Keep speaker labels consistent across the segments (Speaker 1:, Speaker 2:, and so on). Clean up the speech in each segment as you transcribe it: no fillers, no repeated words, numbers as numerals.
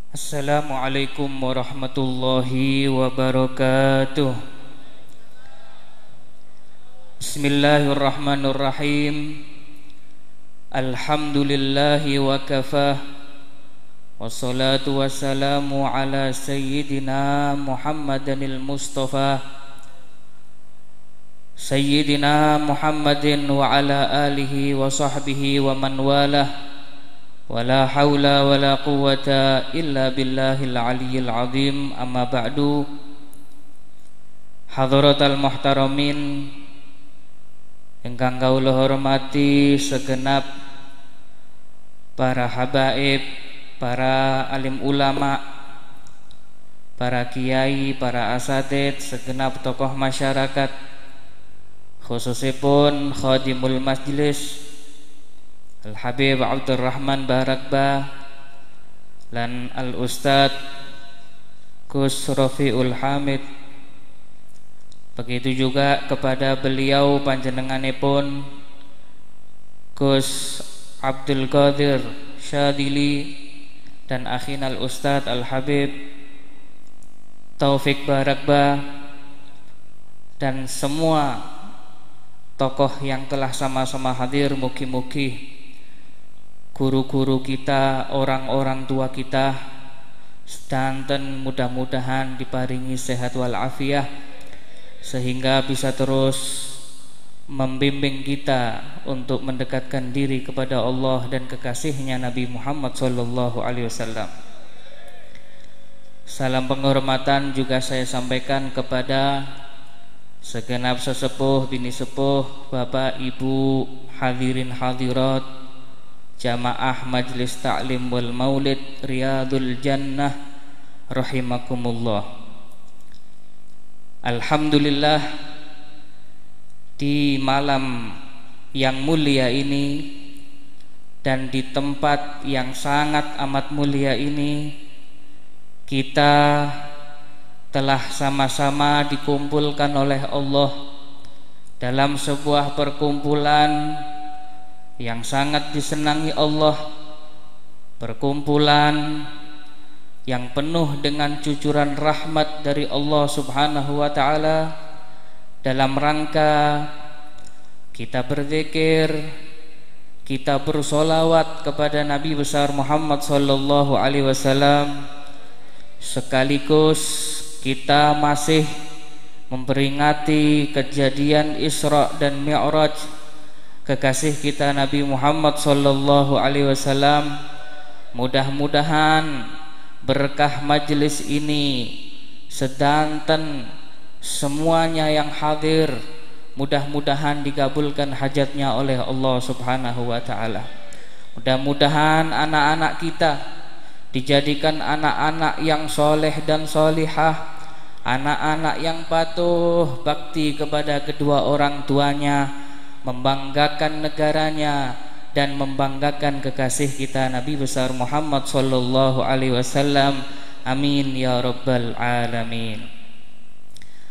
Speaker 1: Assalamualaikum warahmatullahi wabarakatuh. Bismillahirrahmanirrahim. Alhamdulillahi wa kafah. Wassalatu wassalamu ala sayyidina Muhammadanil Mustafa Sayyidina Muhammadin wa ala alihi wa sahbihi wa man walah. Wala haula wala quwwata illa billahil aliyyil azim. Amma ba'du. Hadratal muhtaramin ingkang kawula hormati segenap para habaib, para alim ulama, para kiai, para asatidz, segenap tokoh masyarakat, khususipun khadimul majlis Al-Habib Abdurrahman Barakbah lan Al-Ustad Gus Rafiul Hamid. Begitu juga kepada beliau panjenenganipun Gus Abdul Qadir Syadili dan akhin Al-Ustad Al-Habib Taufik Barakbah dan semua tokoh yang telah sama-sama hadir. Mugi-mugi guru-guru kita, orang-orang tua kita sedanten mudah-mudahan diparingi sehat wal afiah sehingga bisa terus membimbing kita untuk mendekatkan diri kepada Allah dan kekasihnya Nabi Muhammad SAW. Salam penghormatan juga saya sampaikan kepada segenap sesepuh, bini sepuh, bapak, ibu, hadirin hadirat, jamaah Majlis Ta'lim wal Maulid Riyadul Jannah rahimakumullah. Alhamdulillah, di malam yang mulia ini dan di tempat yang sangat amat mulia ini, kita telah sama-sama dikumpulkan oleh Allah dalam sebuah perkumpulan yang sangat disenangi Allah, perkumpulan yang penuh dengan cucuran rahmat dari Allah Subhanahu wa ta'ala, dalam rangka kita berzikir, kita bersolawat kepada Nabi besar Muhammad sallallahu alaihi wasallam, sekaligus kita masih memperingati kejadian Isra dan Mi'raj kekasih kita Nabi Muhammad sallallahu alaihi wasallam. Mudah-mudahan berkah majelis ini sedanten semuanya yang hadir, mudah-mudahan dikabulkan hajatnya oleh Allah Subhanahu wa taala. Mudah-mudahan anak-anak kita dijadikan anak-anak yang soleh dan solihah, anak-anak yang patuh bakti kepada kedua orang tuanya, membanggakan negaranya dan membanggakan kekasih kita Nabi besar Muhammad sallallahu alaihi wasallam. Amin ya rabbal alamin.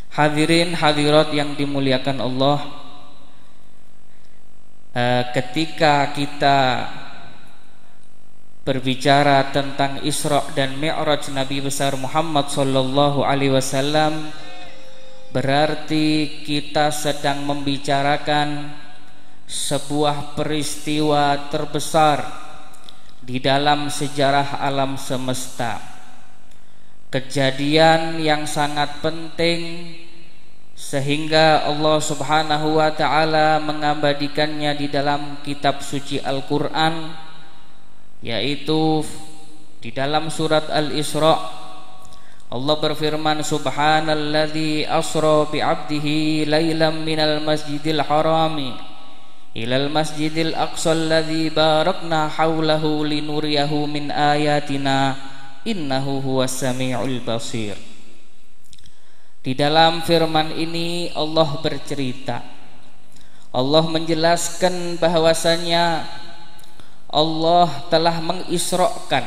Speaker 1: Hadirin hadirat yang dimuliakan Allah, ketika kita berbicara tentang Isra dan Mi'raj Nabi besar Muhammad sallallahu alaihi wasallam, berarti kita sedang membicarakan sebuah peristiwa terbesar di dalam sejarah alam semesta. Kejadian yang sangat penting sehingga Allah Subhanahu wa ta'ala mengabadikannya di dalam kitab suci Al-Quran, yaitu di dalam surat Al-Isra. Allah berfirman, subhanalladzi asra bi'abdihi lailam minal masjidil harami ilal masjidil aqsa alladzi barakna haulahu linuriyahu min ayatina innahu huwas samiul basir. Di dalam firman ini Allah bercerita, Allah menjelaskan bahwasanya Allah telah mengisrakan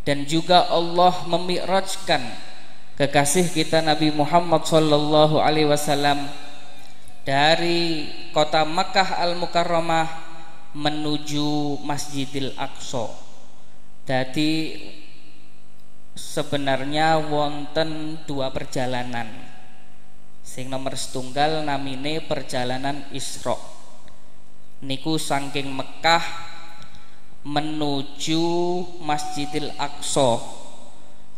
Speaker 1: dan juga Allah memi'rajkan kekasih kita Nabi Muhammad sallallahu alaihi wasallam dari kota Makkah Al-Mukarramah menuju Masjidil Aqsa. Jadi sebenarnya wonten dua perjalanan. Sing nomor setunggal namine perjalanan Isra. Niku saking Mekah menuju Masjidil Aqsa.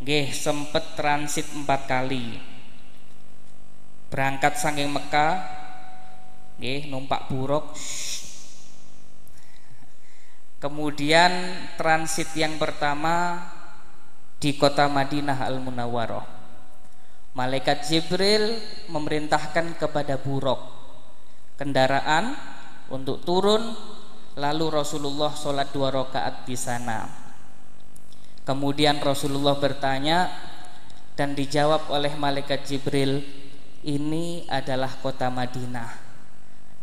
Speaker 1: Nggih sempet transit 4 kali. Berangkat saking Mekah nggih numpak buruk. Kemudian transit yang pertama di kota Madinah Al-Munawwarah. Malaikat Jibril memerintahkan kepada buruk kendaraan untuk turun, lalu Rasulullah sholat 2 rakaat di sana. Kemudian Rasulullah bertanya dan dijawab oleh malaikat Jibril, ini adalah kota Madinah.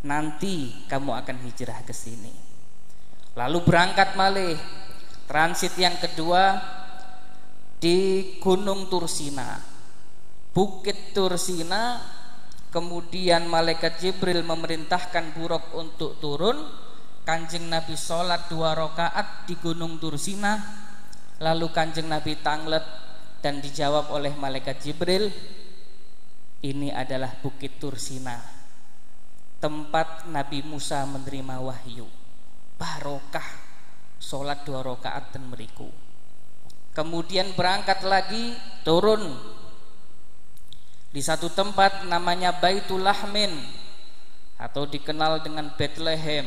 Speaker 1: Nanti kamu akan hijrah ke sini. Lalu berangkat malih. Transit yang kedua di Gunung Tursina, Bukit Tursina. Kemudian malaikat Jibril memerintahkan buruk untuk turun. Kanjeng Nabi sholat 2 rakaat di Gunung Tursina. Lalu kanjeng Nabi tanglet dan dijawab oleh malaikat Jibril, ini adalah Bukit Tursina, tempat Nabi Musa menerima wahyu. Barokah sholat 2 rakaat dan meriku. Kemudian berangkat lagi, turun di satu tempat namanya Baitul Lahmin atau dikenal dengan Bethlehem.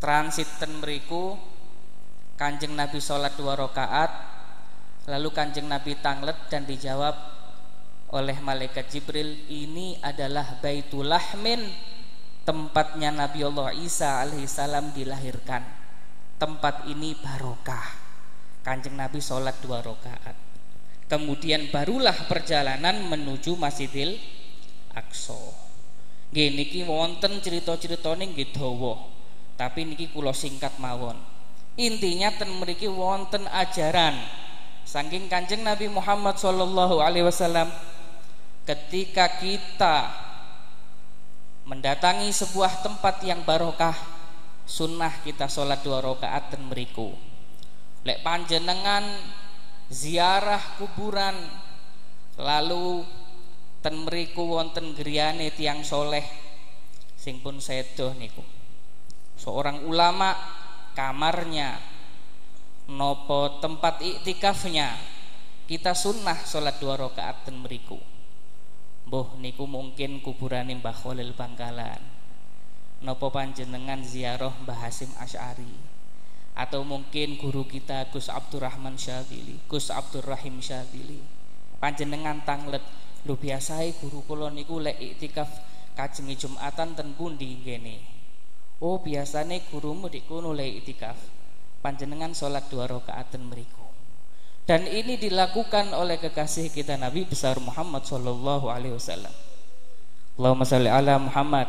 Speaker 1: Transit ten meriku, kanjeng Nabi sholat 2 rakaat, lalu kanjeng Nabi tanglet dan dijawab oleh malaikat Jibril, ini adalah Baitul Lahmin, tempatnya Nabi Allah Isa alaihissalam dilahirkan. Tempat ini barokah. Kanjeng Nabi sholat 2 rakaat. Kemudian barulah perjalanan menuju Masjidil Aqsa. Nggih niki wonten cerita-critane nggih dawa, tapi niki kula singkat mawon. Intinya ten mriki wonten ajaran saking Kanjeng Nabi Muhammad sallallahu alaihi wasallam, ketika kita mendatangi sebuah tempat yang barokah, sunnah kita sholat 2 rakaat ten mriku. Lek panjenengan ziarah kuburan lalu ten mriku wonten griyane tiyang soleh sing pun sedo niku, seorang ulama, kamarnya nopo tempat iktikafnya, kita sunnah sholat 2 rakaat ten mriku. Mbuh niku mungkin kuburane Mbah Khalil Bangkalan, nopo panjenengan ziarah Mbah Hasyim Asy'ari, atau mungkin guru kita Gus Abdurrahman Syadzili, Gus Abdurrahim Syadzili. Panjenengan tanglet, lho biasae guru kula niku lek iktikaf kajengi Jumatan ten pundi ngene. Oh biasane gurumu dik kono lek iktikaf. Panjenengan salat 2 rakaat ten mriku. Dan ini dilakukan oleh kekasih kita Nabi besar Muhammad sallallahu alaihi wasallam. Allahumma shalli ala Muhammad.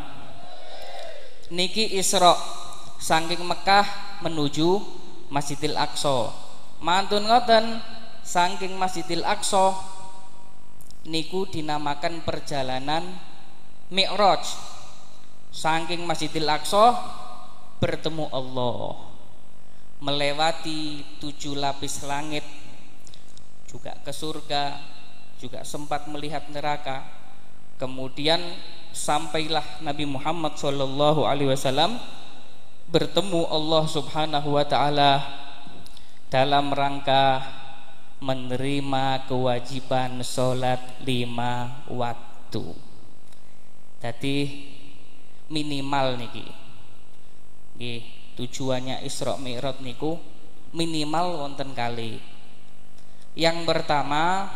Speaker 1: Niki Isra saking Mekah menuju Masjidil Aqsa. Mantun ngoten, saking Masjidil Aqsa niku dinamakan perjalanan Mi'raj. Saking Masjidil Aqsa bertemu Allah, melewati 7 lapis langit, juga ke surga, juga sempat melihat neraka. Kemudian sampailah Nabi Muhammad sallallahu alaihi wasallam bertemu Allah Subhanahu wa taala dalam rangka menerima kewajiban sholat 5 waktu. Jadi minimal niki nggih, tujuannya Isra Mi'raj niku minimal wonten kali. Yang pertama,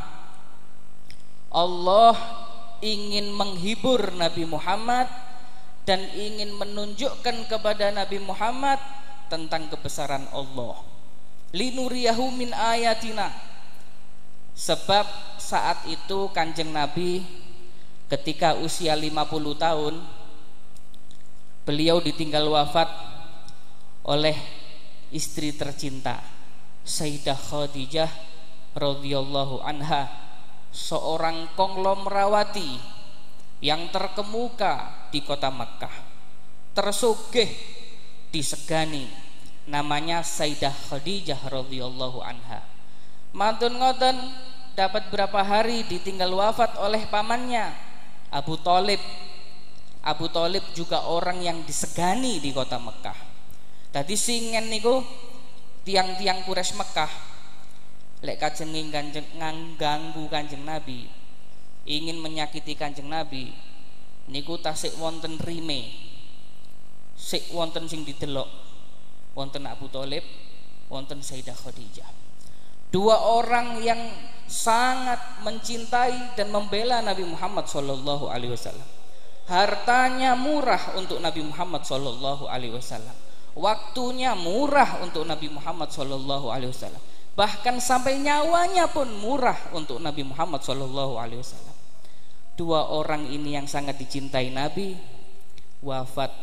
Speaker 1: Allah ingin menghibur Nabi Muhammad dan ingin menunjukkan kepada Nabi Muhammad tentang kebesaran Allah. Linuriyahu min ayatina. Sebab saat itu Kanjeng Nabi ketika usia 50 tahun beliau ditinggal wafat oleh istri tercinta Sayyidah Khadijah radhiyallahu anha, seorang konglomerawati yang terkemuka di kota Makkah, tersugih, disegani, namanya Sayyidah Khadijah radhiyallahu anha. Mantun ngoten dapat berapa hari ditinggal wafat oleh pamannya Abu Thalib. Abu Thalib juga orang yang disegani di kota Mekah. Tadi singen niku tiang-tiang Quraisy Mekah lek kajenging Kanjeng nganggu Kanjeng Nabi, ingin menyakiti Kanjeng Nabi niku tasik wonten rime, sik wonten sing didelok, wonten Abu Thalib, wonten Sayyidah Khadijah. Dua orang yang sangat mencintai dan membela Nabi Muhammad sallallahu alaihi wasallam. Hartanya murah untuk Nabi Muhammad sallallahu alaihi wasallam. Waktunya murah untuk Nabi Muhammad sallallahu alaihi wasallam. Bahkan sampai nyawanya pun murah untuk Nabi Muhammad sallallahu alaihi wasallam. Dua orang ini yang sangat dicintai Nabi wafat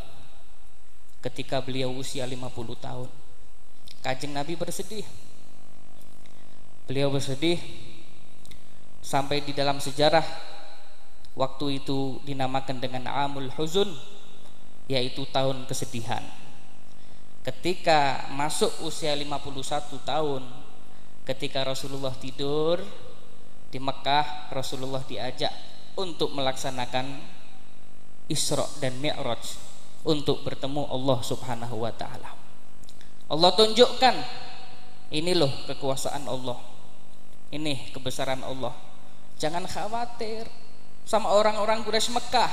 Speaker 1: ketika beliau usia 50 tahun. Kanjeng Nabi bersedih. Beliau bersedih sampai di dalam sejarah waktu itu dinamakan dengan Amul Huzun, yaitu tahun kesedihan. Ketika masuk usia 51 tahun, ketika Rasulullah tidur di Mekah, Rasulullah diajak untuk melaksanakan Isra dan Mi'raj, untuk bertemu Allah Subhanahu wa taala. Allah tunjukkan, ini loh kekuasaan Allah, ini kebesaran Allah. Jangan khawatir sama orang-orang Quraisy Mekah,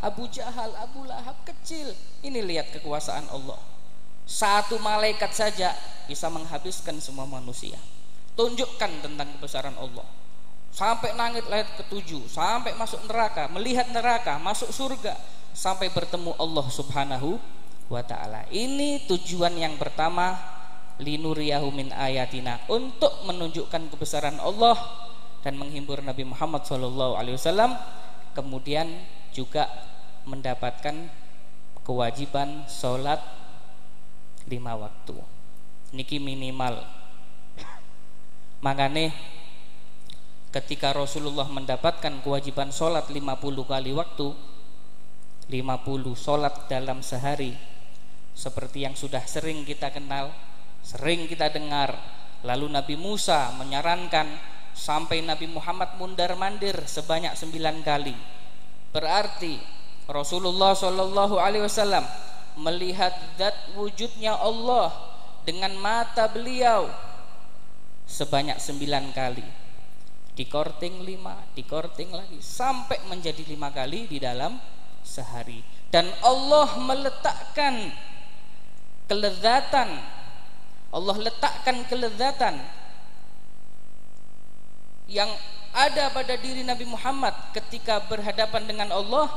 Speaker 1: Abu Jahal, Abu Lahab kecil. Ini lihat kekuasaan Allah. Satu malaikat saja bisa menghabiskan semua manusia. Tunjukkan tentang kebesaran Allah. Sampai langit ke-7, sampai masuk neraka, melihat neraka, masuk surga, sampai bertemu Allah Subhanahu wa taala. Ini tujuan yang pertama, linuriyahu min ayatina, untuk menunjukkan kebesaran Allah dan menghibur Nabi Muhammad sallallahu alaihi wasallam. Kemudian juga mendapatkan kewajiban sholat 5 waktu. Niki minimal. Makanya ketika Rasulullah mendapatkan kewajiban sholat 50 kali waktu, 50 sholat dalam sehari, seperti yang sudah sering kita kenal, sering kita dengar. Lalu Nabi Musa menyarankan sampai Nabi Muhammad mundar-mandir sebanyak 9 kali. Berarti Rasulullah Shallallahu Alaihi Wasallam melihat zat wujudnya Allah dengan mata beliau sebanyak 9 kali. Dikorting 5, dikorting lagi, sampai menjadi 5 kali di dalam sehari. Dan Allah meletakkan kelezatan, Allah letakkan kelezatan yang ada pada diri Nabi Muhammad ketika berhadapan dengan Allah.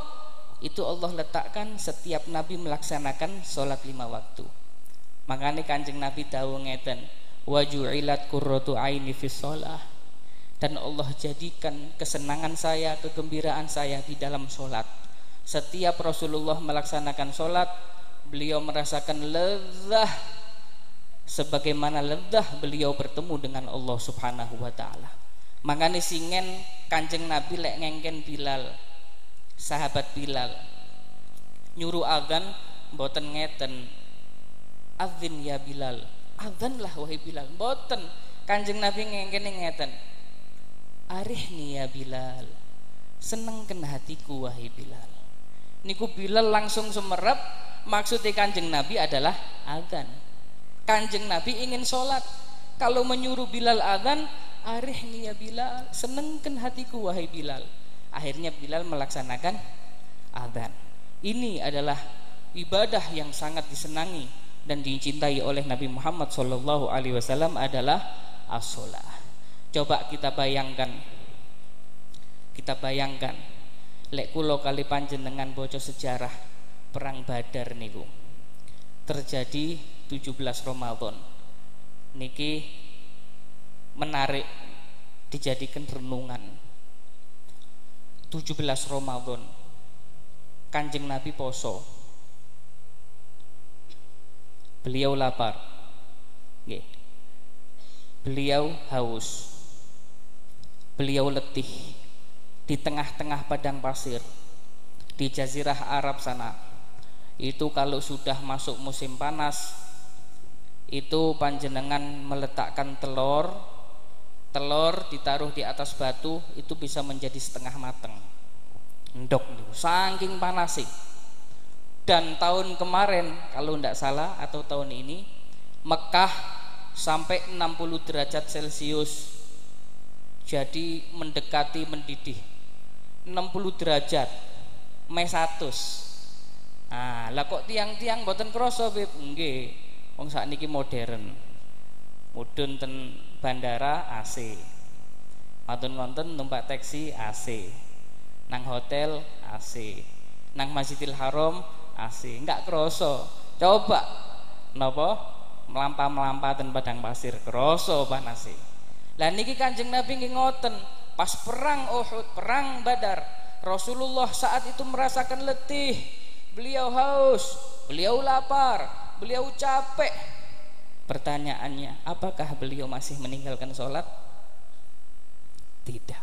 Speaker 1: Itu Allah letakkan setiap Nabi melaksanakan sholat 5 waktu. Makanya Kanjeng Nabi tahu ngeten, wa ju'ilat qurratu aini fi sholah, dan Allah jadikan kesenangan saya, kegembiraan saya di dalam sholat. Setiap Rasulullah melaksanakan sholat, beliau merasakan lezah sebagaimana lezah beliau bertemu dengan Allah Subhanahu wa taala. Makanya singen Kanjeng Nabi lek ngengken Bilal, sahabat Bilal, nyuruh azan mboten ngeten, azin ya Bilal, azanlah wahai Bilal, mboten. Kanjeng Nabi ngengken ngeten, arihni ya Bilal, senengken hatiku wahai Bilal. Niku Bilal langsung semerap. Maksudnya Kanjeng Nabi adalah azan. Kanjeng Nabi ingin sholat. Kalau menyuruh Bilal azan, arihni ya Bilal, senengken hatiku wahai Bilal. Akhirnya Bilal melaksanakan azan. Ini adalah ibadah yang sangat disenangi dan dicintai oleh Nabi Muhammad sallallahu alaihi wasallam, adalah as-shalah. Coba kita bayangkan. Lek kula kali panjenengan baca sejarah perang Badar niku. Terjadi 17 Ramadan. Niki menarik dijadikan renungan. 17 Ramadan Kanjeng Nabi poso. Beliau lapar. Nggih. Beliau haus. Beliau letih di tengah-tengah padang pasir di Jazirah Arab sana. Itu kalau sudah masuk musim panas, itu panjenengan meletakkan telur ditaruh di atas batu, itu bisa menjadi setengah mateng. Endok niku saking panasnya. Dan tahun kemarin kalau tidak salah atau tahun ini Mekah sampai 60 derajat Celcius. Jadi mendekati mendidih 60 derajat -100. Nah, lah kok tiang-tiang mboten krasa, Beb? Nggih. Wong sakniki modern. Mudhun ten bandara AC. Mantun wonten numpak taksi AC. Nang hotel AC. Nang Masjidil Haram AC. Enggak krasa. Coba napa melampah-melampah ten padang pasir krasa panase. Lah niki Kanjeng Nabi nggih ngoten, pas perang Uhud, perang Badar, Rasulullah saat itu merasakan letih, beliau haus, beliau lapar, beliau capek. Pertanyaannya, apakah beliau masih meninggalkan sholat? Tidak.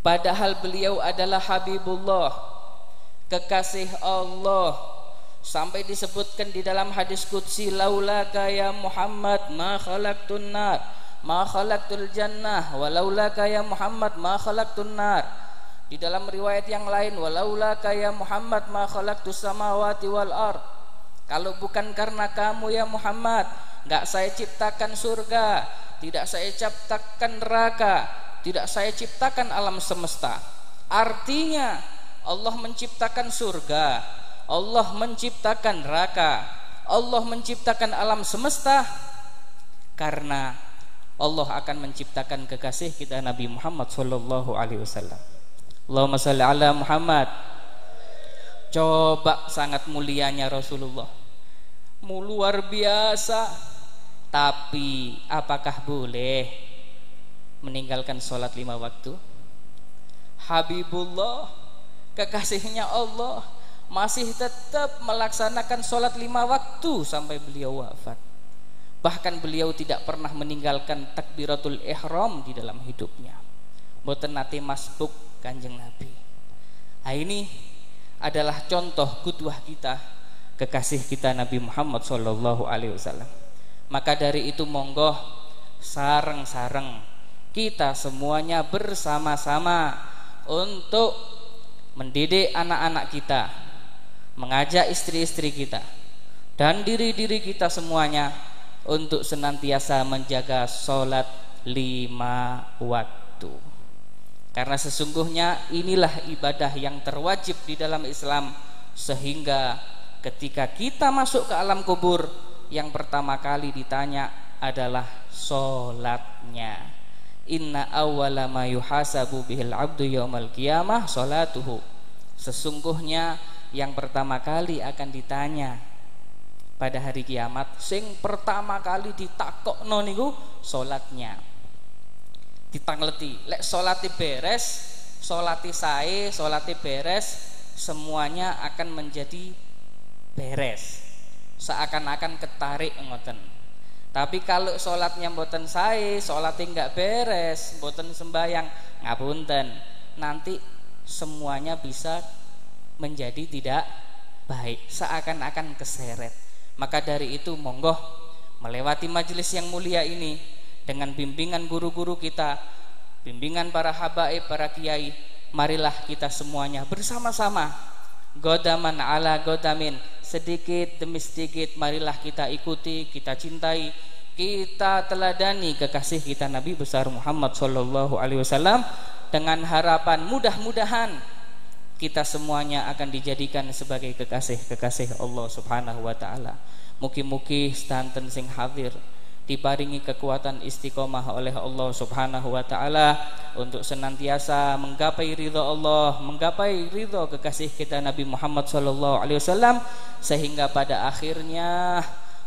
Speaker 1: Padahal beliau adalah Habibullah, kekasih Allah. Sampai disebutkan di dalam hadis qudsi, laulaka ya Muhammad ma khalaqtun nar, ma khalaqtul jannah, walaulaka ya Muhammad ma khalaqtun nar. Di dalam riwayat yang lain, walaulaka ya Muhammad ma khalaqtus samawati wal ard. Kalau bukan karena kamu ya Muhammad, enggak saya ciptakan surga, tidak saya ciptakan neraka, tidak saya ciptakan alam semesta. Artinya Allah menciptakan surga, Allah menciptakan neraka, Allah menciptakan alam semesta karena Allah akan menciptakan kekasih kita Nabi Muhammad sallallahu alaihi wasallam. Allahumma shalli ala Muhammad. Coba sangat mulianya Rasulullah, luar biasa. Tapi apakah boleh meninggalkan sholat 5 waktu? Habibullah, kekasihnya Allah, masih tetap melaksanakan sholat 5 waktu sampai beliau wafat. Bahkan beliau tidak pernah meninggalkan takbiratul ihram di dalam hidupnya. Mboten nate masbuk Kanjeng Nabi. Nah, ini adalah contoh qudwah kita, kekasih kita Nabi Muhammad sallallahu alaihi wasallam. Maka dari itu monggo sareng-sareng kita semuanya bersama-sama untuk mendidik anak-anak kita, mengajak istri-istri kita dan diri-diri kita semuanya untuk senantiasa menjaga sholat 5 waktu. Karena sesungguhnya inilah ibadah yang terwajib di dalam Islam, sehingga ketika kita masuk ke alam kubur, yang pertama kali ditanya adalah sholatnya. Inna awwala ma yuhasabu bihil abdu yaumal qiyamah sholatuhu. Sesungguhnya yang pertama kali akan ditanya pada hari kiamat, sing pertama kali ditakokno niku sholatnya. Ditangleti, lek sholati beres, sholati sae, sholati beres, semuanya akan menjadi beres. Seakan-akan ketarik ngoten. Tapi kalau sholatnya mboten sae, sholatnya enggak beres, mboten sembahyang, ngapunten, nanti semuanya bisa menjadi tidak baik, seakan-akan keseret. Maka dari itu monggo melewati majelis yang mulia ini dengan bimbingan guru-guru kita, bimbingan para habaib, para kiai, marilah kita semuanya bersama-sama godaman ala godamin, sedikit demi sedikit marilah kita ikuti, kita cintai, kita teladani kekasih kita Nabi besar Muhammad sallallahu alaihi wasallam, dengan harapan mudah-mudahan kita semuanya akan dijadikan sebagai kekasih-kekasih Allah Subhanahu wa taala. Mugi-mugi sedanten sing hadir diparingi kekuatan istiqomah oleh Allah Subhanahu wa taala untuk senantiasa menggapai ridha Allah, menggapai ridha kekasih kita Nabi Muhammad sallallahu alaihi wasallam, sehingga pada akhirnya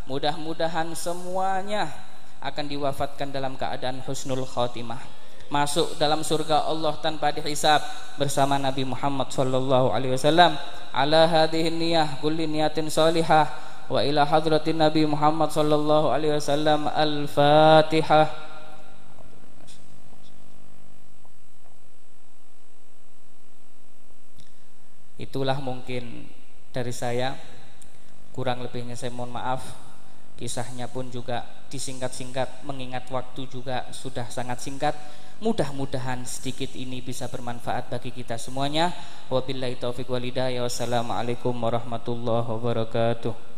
Speaker 1: mudah-mudahan semuanya akan diwafatkan dalam keadaan husnul khotimah, masuk dalam surga Allah tanpa dihisab bersama Nabi Muhammad sallallahu alaihi wasallam. Ala hadhihi niyah kulli niyatin salihah wa ila hadratin Nabi Muhammad sallallahu alaihi wasallam. Al-Fatihah. Itulah mungkin dari saya, kurang lebihnya saya mohon maaf. Kisahnya pun juga disingkat-singkat, mengingat waktu juga sudah sangat singkat. Mudah-mudahan sedikit ini bisa bermanfaat bagi kita semuanya. Wabillahi taufiq walhidayah. Wassalamualaikum warahmatullahi wabarakatuh.